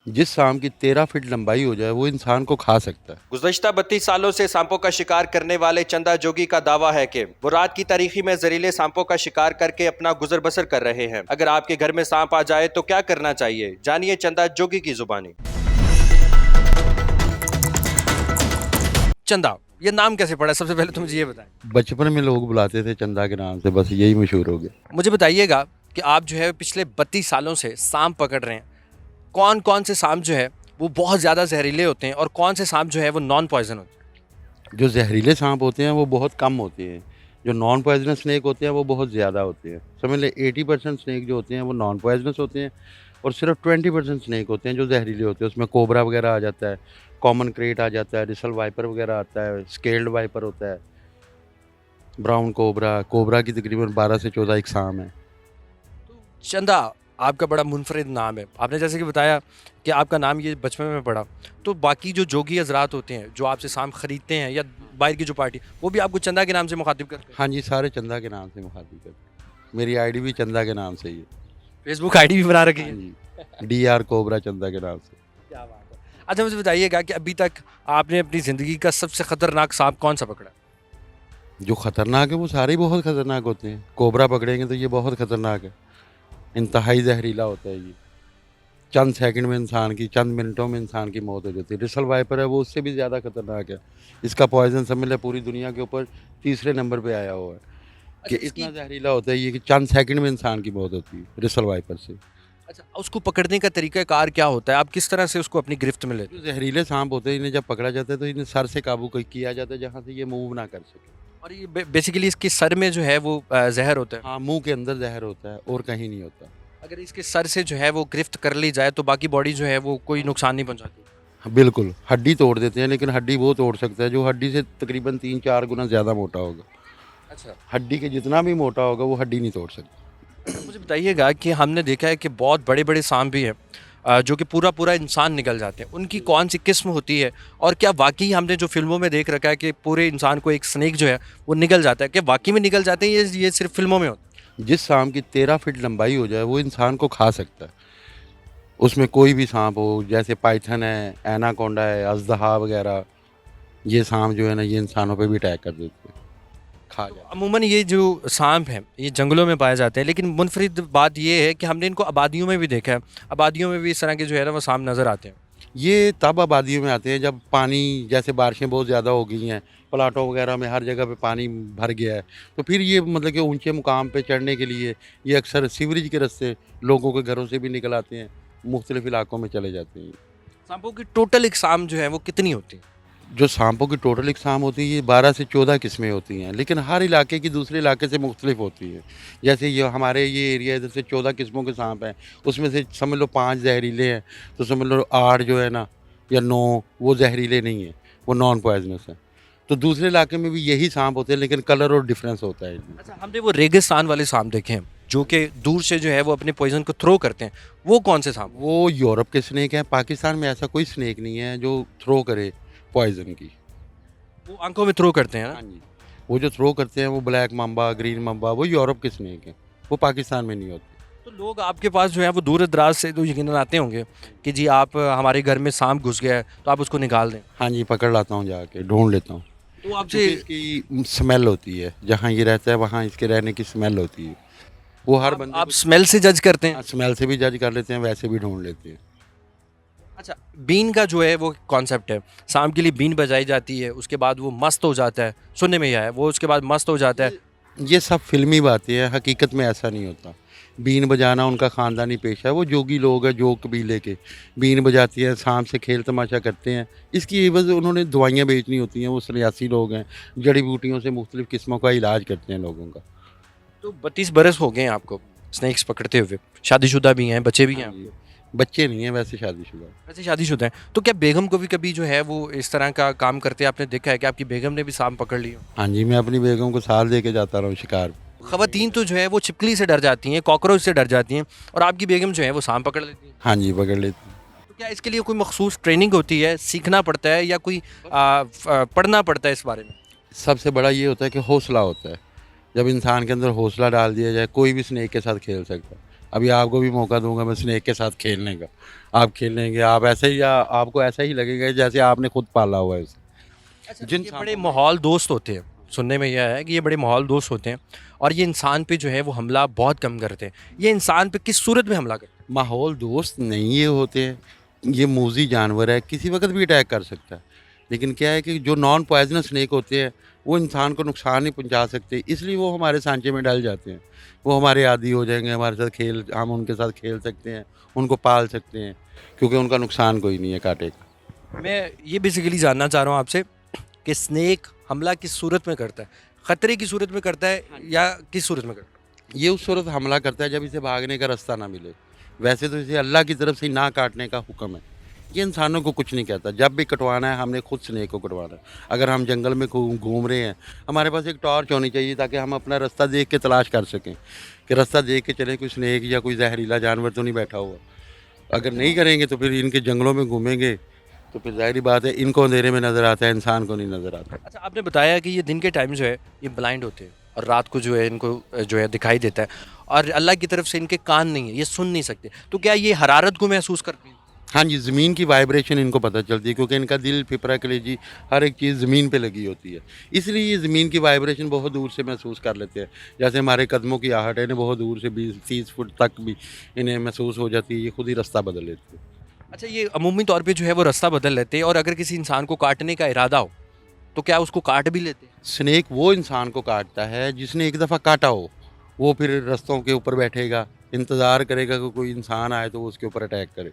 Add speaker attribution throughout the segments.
Speaker 1: जिस सांप की 13 फीट लंबाई हो जाए वो इंसान को खा सकता है।
Speaker 2: गुज़श्ता 32 सालों से सांपों का शिकार करने वाले चंदा जोगी का दावा है कि वो रात की तारीकी में जहरीले सांपों का शिकार करके अपना गुजर बसर कर रहे हैं। अगर आपके घर में सांप आ जाए तो क्या करना चाहिए, जानिए चंदा जोगी की जुबानी। चंदा, ये नाम कैसे पड़ा? सबसे पहले तो मुझे ये बताएं।
Speaker 1: बचपन में लोग बुलाते थे चंदा के नाम से, बस यही मशहूर हो गया।
Speaker 2: मुझे बताइएगा कि आप जो है पिछले 32 सालों से सांप पकड़ रहे हैं। कौन कौन से सांप जो है वो बहुत ज़्यादा जहरीले होते हैं और कौन से सांप जो है वो नॉन पॉइजन होते हैं?
Speaker 1: जो जहरीले सांप होते हैं वो बहुत कम होते हैं। जो नॉन पॉइजनस स्नेक होते हैं वो बहुत ज़्यादा होते हैं। समझ ले 80% स्नेक जो होते हैं वो नॉन पॉइजनस होते हैं और सिर्फ 20% स्नेक होते हैं जो जहरीले होते हैं। उसमें कोबरा वगैरह आ जाता है, कॉमन क्रेट आ जाता है, रिसल वाइपर वगैरह आता है, स्केल्ड वाइपर होता है, ब्राउन कोबरा। कोबरा की तकरीबन 12 से 14 इकसाम है।
Speaker 2: चंदा, आपका बड़ा मुनफरिद नाम है। आपने जैसे कि बताया कि आपका नाम ये बचपन में पड़ा, तो बाकी जो जोगी हजरात होते हैं जो आपसे सांप खरीदते हैं या बाहर की जो पार्टी, वो भी आपको चंदा के नाम से मुखातिब करते हैं?
Speaker 1: हाँ जी, सारे चंदा के नाम से मुखातिब करते हैं। मेरी आईडी भी चंदा के नाम से ही है।
Speaker 2: फेसबुक आईडी भी बना रखी
Speaker 1: हाँ
Speaker 2: है?
Speaker 1: जी, DR कोबरा चंदा के नाम से।
Speaker 2: क्या बात है। अच्छा, मुझे बताइएगा कि अभी तक आपने अपनी ज़िंदगी का सबसे खतरनाक सांप कौन सा पकड़ा?
Speaker 1: जो खतरनाक है वो सारे ही बहुत खतरनाक होते हैं। कोबरा पकड़ेंगे तो ये बहुत खतरनाक है, इंतहाई जहरीला होता है ये। चंद सेकंड में इंसान की, चंद मिनटों में इंसान की मौत हो जाती है। रिसल वाइपर है वो उससे भी ज़्यादा खतरनाक है। इसका पॉइजन समझ ले पूरी दुनिया के ऊपर तीसरे नंबर पे आया हुआ है कि
Speaker 2: अच्छा,
Speaker 1: इतना जहरीला होता है ये कि चंद सेकंड में इंसान की मौत होती है रिसल वाइपर से।
Speaker 2: अच्छा, उसको पकड़ने का तरीक़ाकार क्या होता है? आप किस तरह से उसको अपनी गिरफ्त में लेते
Speaker 1: जो
Speaker 2: हैं?
Speaker 1: जहरीले सांप होते हैं इन्हें जब पकड़ा जाता है तो इन्हें सर से काबू किया जाता है जहाँ से ये मूव ना कर सके।
Speaker 2: और ये बेसिकली इसके सर में जो है वो ज़हर होता है।
Speaker 1: हाँ, मुंह के अंदर जहर होता है और कहीं नहीं होता।
Speaker 2: अगर इसके सर से जो है वो गिरफ्त कर ली जाए तो बाकी बॉडी जो है वो कोई नुकसान नहीं पहुंचाती?
Speaker 1: हाँ, बिल्कुल, हड्डी तोड़ देते हैं लेकिन हड्डी वो तोड़ सकता है जो हड्डी से तकरीबन 3-4 गुना ज़्यादा मोटा होगा।
Speaker 2: अच्छा।
Speaker 1: हड्डी के जितना भी मोटा होगा वो हड्डी नहीं तोड़ सकता।
Speaker 2: अच्छा, मुझे बताइएगा कि हमने देखा है कि बहुत बड़े बड़े सांप भी हैं जो कि पूरा पूरा इंसान निगल जाते हैं। उनकी कौन सी किस्म होती है और क्या वाकई हमने जो फिल्मों में देख रखा है कि पूरे इंसान को एक स्नेक जो है वो निगल जाता है, क्या वाकई में निगल जाते हैं? ये सिर्फ फिल्मों में होता
Speaker 1: जिस सांप की 13 फीट लंबाई हो जाए वो इंसान को खा सकता है। उसमें कोई भी सांप हो, जैसे पाइथन है, एनाकोंडा है, अजदहा वगैरह, ये सांप जो है ना ये इंसानों पे भी अटैक कर देते हैं, खा
Speaker 2: है? तो
Speaker 1: जाते
Speaker 2: अमूमन ये जो सांप हैं ये जंगलों में पाए जाते हैं, लेकिन मुनफरिद बात ये है कि हमने इनको आबादियों में भी देखा है। आबादियों में भी इस तरह के जो है ना वो सांप नज़र आते हैं।
Speaker 1: हैं। ये तब आबादियों में आते हैं जब पानी, जैसे बारिशें बहुत ज़्यादा हो गई हैं, प्लाटों वगैरह में हर जगह पे पानी भर गया है, तो फिर ये मतलब कि ऊंचे मुकाम पे चढ़ने के लिए ये अक्सर सीवरेज के रास्ते लोगों के घरों से भी निकल आते हैं, मुख्तलिफ इलाकों में चले जाते हैं।
Speaker 2: सांपों की टोटल इकसाम जो है वो कितनी होती है?
Speaker 1: जो सांपों की टोटल इकसाम होती है ये 12 से 14 किस्में होती हैं, लेकिन हर इलाके की दूसरे इलाके से मुख्तलिफ होती है। जैसे ये हमारे ये एरिया इधर से 14 किस्मों के सांप हैं, उसमें से समझ लो 5 जहरीले हैं, तो समझ लो 8 जो है ना या 9 वो जहरीले नहीं हैं, वो नॉन पॉइजनस हैं। तो दूसरे इलाके में भी यही सांप होते हैं लेकिन कलर और डिफरेंस होता है इनमें।
Speaker 2: अच्छा, हमने वो रेगिस्तान वाले सांप देखे हैं जो कि दूर से जो है वो अपने पॉइजन को थ्रो करते हैं, वो कौन से सांप?
Speaker 1: वो यूरोप के स्नेक हैं, पाकिस्तान में ऐसा कोई स्नेक नहीं है जो थ्रो करे पॉइजन की।
Speaker 2: वो आंखों में थ्रो करते हैं
Speaker 1: हाँ
Speaker 2: ना?
Speaker 1: जी, वो जो थ्रो करते हैं वो ब्लैक मम्बा, ग्रीन मम्बा, वो यूरोप के स्नेक हैं, वो पाकिस्तान में नहीं होते।
Speaker 2: तो लोग आपके पास जो है वो दूर दराज से तो यकीनन आते होंगे कि जी आप हमारे घर में सांप घुस गया है तो आप उसको निकाल दें।
Speaker 1: हाँ जी, पकड़ लाता हूँ जाके, ढूँढ लेता हूँ।
Speaker 2: तो आपसे
Speaker 1: क्योंकि इसकी स्मेल होती है, जहाँ ये रहता है वहाँ इसके रहने की स्मेल होती है। वो हर बंदे
Speaker 2: आप स्मेल से जज करते हैं?
Speaker 1: को स्मेल से भी जज कर लेते हैं, वैसे भी ढूँढ लेते हैं।
Speaker 2: अच्छा, बीन का जो है वो कॉन्सेप्ट है, सांप के लिए बीन बजाई जाती है, उसके बाद वो मस्त हो जाता है, सुनने में यह है, वो उसके बाद मस्त हो जाता है।
Speaker 1: ये सब फिल्मी बातें हैं, हकीकत में ऐसा नहीं होता। बीन बजाना उनका ख़ानदानी पेशा है, वो जोगी लोग हैं, जोग कबीले के। बीन बजाती है, सांप से खेल तमाशा करते हैं, इसकी एवज़ उन्होंने दवाइयाँ बेचनी होती हैं। वो सन्यासी लोग हैं, जड़ी बूटियों से मुख्तलिफ़ किस्मों का इलाज करते हैं लोगों का।
Speaker 2: तो 32 बरस हो गए हैं आपको स्नेक्स पकड़ते हुए, शादीशुदा भी हैं, बच्चे भी हैं
Speaker 1: हाँ जी,
Speaker 2: आपके?
Speaker 1: बच्चे नहीं हैं वैसे, शादीशुदा।
Speaker 2: वैसे शादीशुदा हैं, तो क्या बेगम को भी कभी जो है वो इस तरह का काम करते आपने देखा है कि आपकी बेगम ने भी सांप पकड़ लिया?
Speaker 1: हाँ जी, मैं अपनी बेगम को साथ लेके जाता रहा हूँ शिकार।
Speaker 2: ख़वातीन तो जो है वो छिपकली से डर जाती हैं, कॉकरोच से डर जाती हैं, और आपकी बेगम जो है वो सांप पकड़ लेती हैं।
Speaker 1: हाँ जी, पकड़ लेते हैं।
Speaker 2: तो क्या इसके लिए कोई मखसूस ट्रेनिंग होती है, सीखना पड़ता है, या कोई पढ़ना पड़ता है इस बारे में?
Speaker 1: सबसे बड़ा ये होता है कि हौसला होता है। जब इंसान के अंदर हौसला डाल दिया जाए, कोई भी स्नेक के साथ खेल सकता है। अभी आपको भी मौका दूंगा मैं स्नेक के साथ खेलने का, आप खेलेंगे, आप ऐसे ही आपको ऐसा ही लगेगा जैसे आपने खुद पाला हुआ है
Speaker 2: अच्छा,
Speaker 1: उसे। जिन
Speaker 2: ये बड़े
Speaker 1: सांपों में
Speaker 2: माहौल दोस्त होते हैं। सुनने में यह है कि ये बड़े माहौल दोस्त होते हैं और ये इंसान पे जो है वो हमला बहुत कम करते हैं। ये इंसान पे किस सूरत में हमला करते हैं?
Speaker 1: माहौल दोस्त नहीं ये होते हैं, ये मूजी जानवर है, किसी वक्त भी अटैक कर सकता है। लेकिन क्या है कि जो नॉन पॉइजनस स्नेक होते हैं वो इंसान को नुकसान नहीं पहुंचा सकते, इसलिए वो हमारे सांचे में डल जाते हैं। वो हमारे आदी हो जाएंगे, हमारे साथ खेल, हम उनके साथ खेल सकते हैं, उनको पाल सकते हैं, क्योंकि उनका नुकसान कोई नहीं है कांटे का।
Speaker 2: मैं ये बेसिकली जानना चाह रहा हूँ आपसे कि स्नेक हमला किस सूरत में करता है? खतरे की सूरत में करता है या किस सूरत में करता है?
Speaker 1: ये उस सूरत हमला करता है जब इसे भागने का रास्ता ना मिले। वैसे तो इसे अल्लाह की तरफ से ना काटने का हुक्म है। ये इंसानों को कुछ नहीं कहता, जब भी कटवाना है हमने खुद स्नेक को कटवाना है। अगर हम जंगल में घूम रहे हैं, हमारे पास एक टॉर्च होनी चाहिए ताकि हम अपना रास्ता देख के तलाश कर सकें कि रास्ता देख के चलें कोई स्नेक या कोई जहरीला जानवर तो नहीं बैठा हुआ। अगर नहीं करेंगे तो फिर इनके जंगलों में घूमेंगे तो फिर ज़ाहिर बात है इनको अंधेरे में नज़र आता है, इंसान को नहीं नज़र आता।
Speaker 2: अच्छा, आपने बताया कि ये दिन के टाइम जो है ये ब्लाइंड होते हैं और रात को जो है इनको जो है दिखाई देता है और अल्लाह की तरफ से इनके कान नहीं है, ये सुन नहीं सकते। तो क्या ये हरारत को महसूस करते हैं?
Speaker 1: हाँ जी, ज़मीन की वाइब्रेशन इनको पता चलती है, क्योंकि इनका दिल, फेफड़ा, कलेजी हर एक चीज़ ज़मीन पे लगी होती है। इसलिए ये ज़मीन की वाइब्रेशन बहुत दूर से महसूस कर लेते हैं। जैसे हमारे कदमों की आहट है, इन्हें बहुत दूर से 20-30 फुट तक भी इन्हें महसूस हो जाती है, ये खुद ही रास्ता बदल लेते हैं।
Speaker 2: अच्छा, ये अमूमी तौर पे जो है वो रास्ता बदल लेते हैं और अगर किसी इंसान को काटने का इरादा हो तो क्या उसको काट भी लेते हैं?
Speaker 1: स्नेक वो इंसान को काटता है जिसने एक दफ़ा काटा हो, वो फिर रास्तों के ऊपर बैठेगा, इंतज़ार करेगा कि कोई इंसान आए तो वो उसके ऊपर अटैक करे।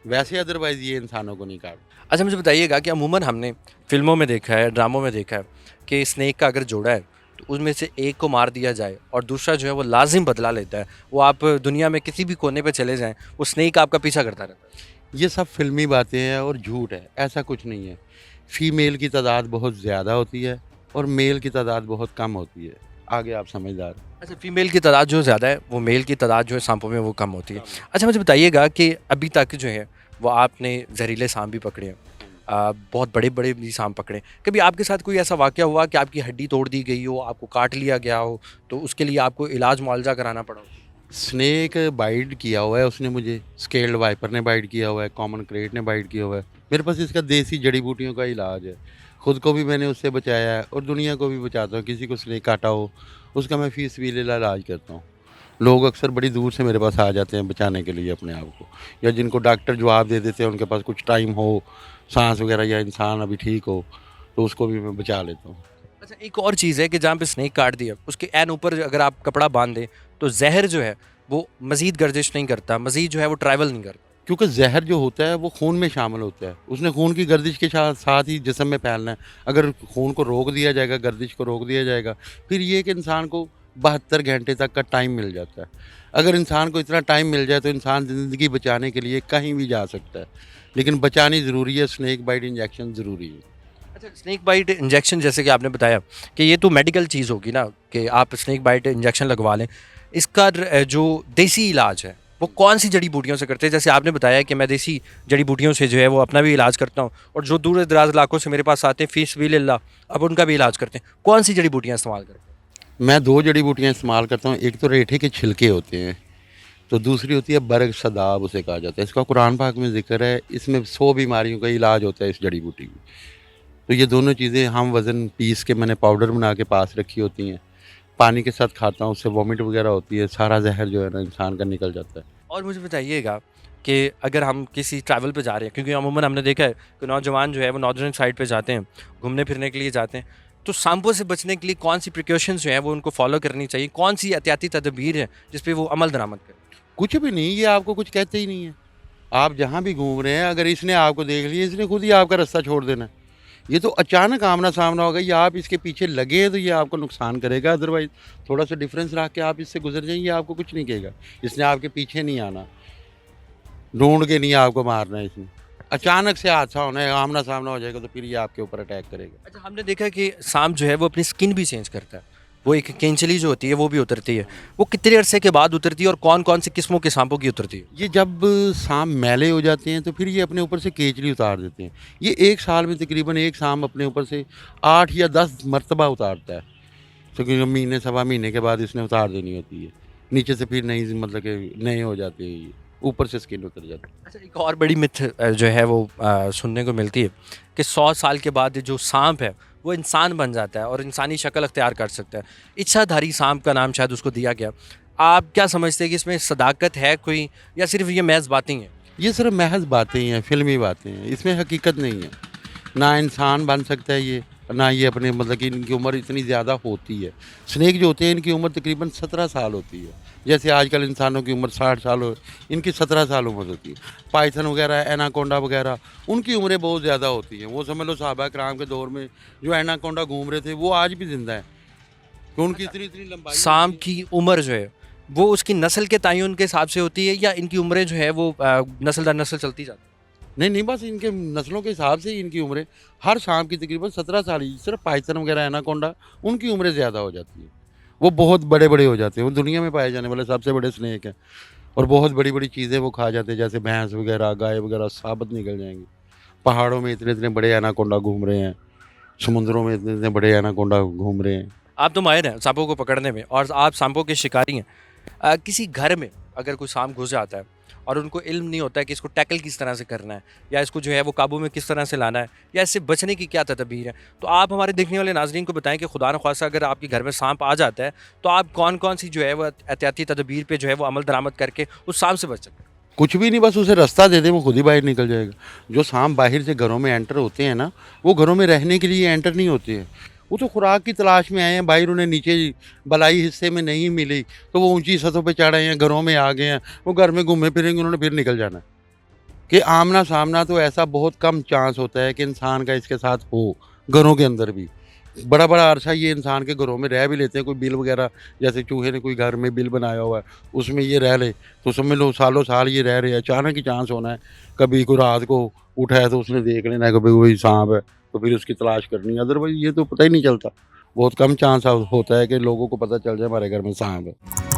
Speaker 1: वैसे अदरवाइज़ ये इंसानों को नहीं काटता।
Speaker 2: अच्छा, मुझे बताइएगा कि अमूमन हमने फ़िल्मों में देखा है, ड्रामों में देखा है कि स्नेक का अगर जोड़ा है तो उसमें से एक को मार दिया जाए और दूसरा जो है वो लाज़िम बदला लेता है। वो आप दुनिया में किसी भी कोने पे चले जाएँ, वो स्नेक आपका पीछा करता रहता है।
Speaker 1: ये सब फ़िल्मी बातें हैं और झूठ है, ऐसा कुछ नहीं है। फ़ीमेल की तादाद बहुत ज़्यादा होती है और मेल की तादाद बहुत कम होती है। आगे आप समझदार हैं।
Speaker 2: अच्छा, फ़ीमेल की तादाद जो ज़्यादा है, वो मेल की तादाद जो है सांपों में वो कम होती है। अच्छा, मुझे बताइएगा कि अभी तक जो है वो आपने ज़हरीले सांप भी पकड़े हैं, बहुत बड़े-बड़े भी सांप पकड़े हैं। कभी आपके साथ कोई ऐसा वाक़या हुआ कि आपकी हड्डी तोड़ दी गई हो, आपको काट लिया गया हो, तो उसके लिए आपको इलाज मुआवजा कराना पड़ा हो?
Speaker 1: स्नेक बाइट किया हुआ है उसने मुझे, स्केल्ड वाइपर ने बाइट किया हुआ है, कॉमन क्रेट ने बाइट किया हुआ है। मेरे पास इसका देसी जड़ी-बूटियों का इलाज है। खुद को भी मैंने उससे बचाया है और दुनिया को भी बचाता हूँ। किसी को स्नेक काटा हो, उसका मैं फ़ी सबिलिल्लाह इलाज करता हूँ। लोग अक्सर बड़ी दूर से मेरे पास आ जाते हैं बचाने के लिए अपने आप को, या जिनको डॉक्टर जवाब दे देते हैं, उनके पास कुछ टाइम हो, साँस वगैरह, या इंसान अभी ठीक हो, तो उसको भी मैं बचा लेता हूँ।
Speaker 2: अच्छा, एक और चीज़ है कि जहाँ पे स्नेक काट दिया, उसके ऐन ऊपर अगर आप कपड़ा बाँध दें, तो ज़हर जो है वो मज़ीद गर्दिश नहीं करता, मज़ीद जो है वो ट्रैवल नहीं करता।
Speaker 1: क्योंकि ज़हर जो होता है वो खून में शामिल होता है, उसने खून की गर्दिश के साथ साथ ही जिस्म में फैलना है। अगर खून को रोक दिया जाएगा, गर्दिश को रोक दिया जाएगा, फिर ये कि इंसान को 72 घंटे तक का टाइम मिल जाता है। अगर इंसान को इतना टाइम मिल जाए तो इंसान ज़िंदगी बचाने के लिए कहीं भी जा सकता है, लेकिन बचानी ज़रूरी है, स्नेक बाइट इंजेक्शन ज़रूरी है।
Speaker 2: अच्छा, स्नेक बाइट इंजेक्शन जैसे कि आपने बताया कि ये तो मेडिकल चीज़ होगी ना कि आप स्नेक बाइट इंजेक्शन लगवा लें। इसका जो देसी इलाज है, वो कौन-सी जड़ी-बूटियों से करते हैं? जैसे आपने बताया कि मैं देसी जड़ी-बूटियों से जो है वो अपना भी इलाज करता हूँ और जो दूर-दराज़ इलाकों से मेरे पास आते हैं फ़ी सबिलिल्लाह, अब उनका भी इलाज करते हैं। कौन-सी जड़ी-बूटियाँ इस्तेमाल करते हैं?
Speaker 1: मैं 2 जड़ी-बूटियाँ इस्तेमाल करता हूँ, एक तो रेठे के छिलके होते हैं, तो दूसरी होती है बरग सदाब, उसे कहा जाता है। इसका कुरान पाक में ज़िक्र है, इसमें 100 बीमारियों का इलाज होता है इस जड़ी-बूटी में। तो ये दोनों चीज़ें हम वज़न पीस के मैंने पाउडर बना के पास रखी होती हैं, पानी के साथ खाता हूँ, उससे वॉमिट वगैरह होती है, सारा ज़हर जो है ना इंसान का निकल जाता है।
Speaker 2: और मुझे बताइएगा कि अगर हम किसी ट्रैवल पे जा रहे हैं, क्योंकि अमूमन हमने देखा है कि नौजवान जो है वो नॉर्दर्न साइड पे जाते हैं, घूमने फिरने के लिए जाते हैं, तो सांपों से बचने के लिए कौन सी प्रिकॉशंस जो हैं वो उनको फॉलो करनी चाहिए? कौन सी एहतियाती तदबीर है जिस पे वो अमल दरामद करें?
Speaker 1: कुछ भी नहीं, ये आपको कुछ कहते ही नहीं है। आप जहाँ भी घूम रहे हैं, अगर इसने आपको देख लिया, इसने खुद ही आपका रास्ता छोड़ देना है। ये तो अचानक आमना-सामना होगा, या आप इसके पीछे लगे हैं तो ये आपको नुकसान करेगा, अदरवाइज़ थोड़ा-सा डिफरेंस रख के आप इससे गुज़र जाइए, आपको कुछ नहीं कहेगा। इसने आपके पीछे नहीं आना, ढूँढ के नहीं आपको मारना है इसने। अचानक से हादसा होना है, आमना-सामना हो जाएगा तो फिर ये आपके ऊपर अटैक करेगा।
Speaker 2: अच्छा, हमने देखा है कि सांप जो है वो अपनी स्किन भी चेंज करता है। वो एक केंचली जो होती है वो भी उतरती है। वो कितने अरसे के बाद उतरती है और कौन-कौन सी किस्मों के सांपों की उतरती है?
Speaker 1: ये जब साँप मैले हो जाते हैं तो फिर ये अपने ऊपर से केचली उतार देते हैं। ये 1 साल में तकरीबन एक साँप अपने ऊपर से 8 या 10 मर्तबा उतारता है। तकरीबन महीने, सवा महीने के बाद इसने उतार देनी होती है। नीचे से फिर नई मतलब कि नए हो जाते हैं ये, ऊपर से स्किन उतर जाती है।
Speaker 2: अच्छा, एक और बड़ी मिथ जो है वो सुनने को मिलती है कि 100 साल के बाद जो सांप है वो इंसान बन जाता है और इंसानी शक्ल अख्तियार कर सकता है। इच्छाधारी सांप का नाम शायद उसको दिया गया। आप क्या समझते हैं कि इसमें सदाकत है कोई, या सिर्फ ये महज बातें ही हैं?
Speaker 1: ये सिर्फ महज बातें ही हैं, फ़िल्मी बातें हैं, इसमें हकीकत नहीं है। ना इंसान बन सकता है ये, ना ये अपने मतलब कि इनकी उम्र इतनी ज़्यादा होती है। स्नेक जो होते हैं इनकी उम्र तकरीबन 17 साल होती है। जैसे आजकल इंसानों की उम्र 60 साल हो, इनकी 17 साल उम्र होती है। पाइथन वगैरह, एनाकोंडा वगैरह, उनकी उम्रें बहुत ज़्यादा होती हैं। वो समझ लो सहाबा किराम के दौर में जो एनाकोंडा घूम रहे थे वो आज भी ज़िंदा हैं। तो उनकी इतनी-इतनी लंबाई होती
Speaker 2: सांप
Speaker 1: है।
Speaker 2: की उम्र जो है वो उसकी नस्ल के तयन के हिसाब से होती है, या इनकी उम्रें जो है वो नस्ल दर नस्ल चलती जाती है?
Speaker 1: नहीं, नहीं, बस इनके नस्लों के हिसाब से ही इनकी उम्रें हर सांप की तकरीबन 17 साल ही, सिर्फ़ पाइथन वगैरह एनाकोंडा उनकी उम्रें ज़्यादा हो जाती हैं। वो बहुत बड़े-बड़े हो जाते हैं, वो दुनिया में पाए जाने वाले सबसे बड़े स्नेक हैं और बहुत बड़ी-बड़ी चीज़ें वो खा जाते हैं, जैसे भैंस वगैरह, गाय वगैरह साबुत निकल जाएँगी। पहाड़ों में इतने-इतने बड़े एनाकोंडा घूम रहे हैं, समुद्रों में इतने-इतने बड़े एनाकोंडा घूम रहे हैं।
Speaker 2: आप तो माहिर हैं सांपों को पकड़ने में और आप सांपों के शिकारी हैं। किसी घर में अगर कोई सांप घुस जाता है और उनको इल्म नहीं होता है कि इसको टैकल किस तरह से करना है, या इसको जो है वो काबू में किस तरह से लाना है, या इससे बचने की क्या तदबीर है, तो आप हमारे देखने वाले नाजरीन को बताएं कि खुदा न ख्वास्ता अगर आपके घर में सांप आ जाता है तो आप कौन कौन सी जो है वो एहतियाती तदबीर पे जो है वो अमल दरामद करके उस सांप से बच सकते हैं?
Speaker 1: कुछ भी नहीं, बस उसे रास्ता दे दें, वो खुद ही बाहर निकल जाएगा। जो सांप बाहर से घरों में एंटर होते हैं ना, वो घरों में रहने के लिए एंटर नहीं होते हैं। वो तो खुराक की तलाश में आए हैं, बाहर उन्हें नीचे बलाई हिस्से में नहीं मिली, तो वो ऊँची सतहों पे चढ़ आए हैं, घरों में आ गए हैं। वो घर में घूमे फिरेंगे, उन्होंने फिर निकल जाना है। कि आमना-सामना तो ऐसा बहुत कम चांस होता है कि इंसान का इसके साथ हो, घरों के अंदर भी। बड़ा-बड़ा अरसा ये इंसान के घरों में रह भी लेते हैं, कोई बिल वगैरह जैसे चूहे ने कोई घर में बिल बनाया हुआ है, उसमें ये रह ले, तो समझ लो सालों-साल ये रह रहे हैं। अचानक ही चांस होना है, कभी कोई रात को उठा है तो उसने देख लेना है कि भई वही साँप है, तो फिर उसकी तलाश करनी है, अदरवाइज़ ये तो पता ही नहीं चलता। बहुत कम चांस होता है कि लोगों को पता चल जाए हमारे घर में साँप है।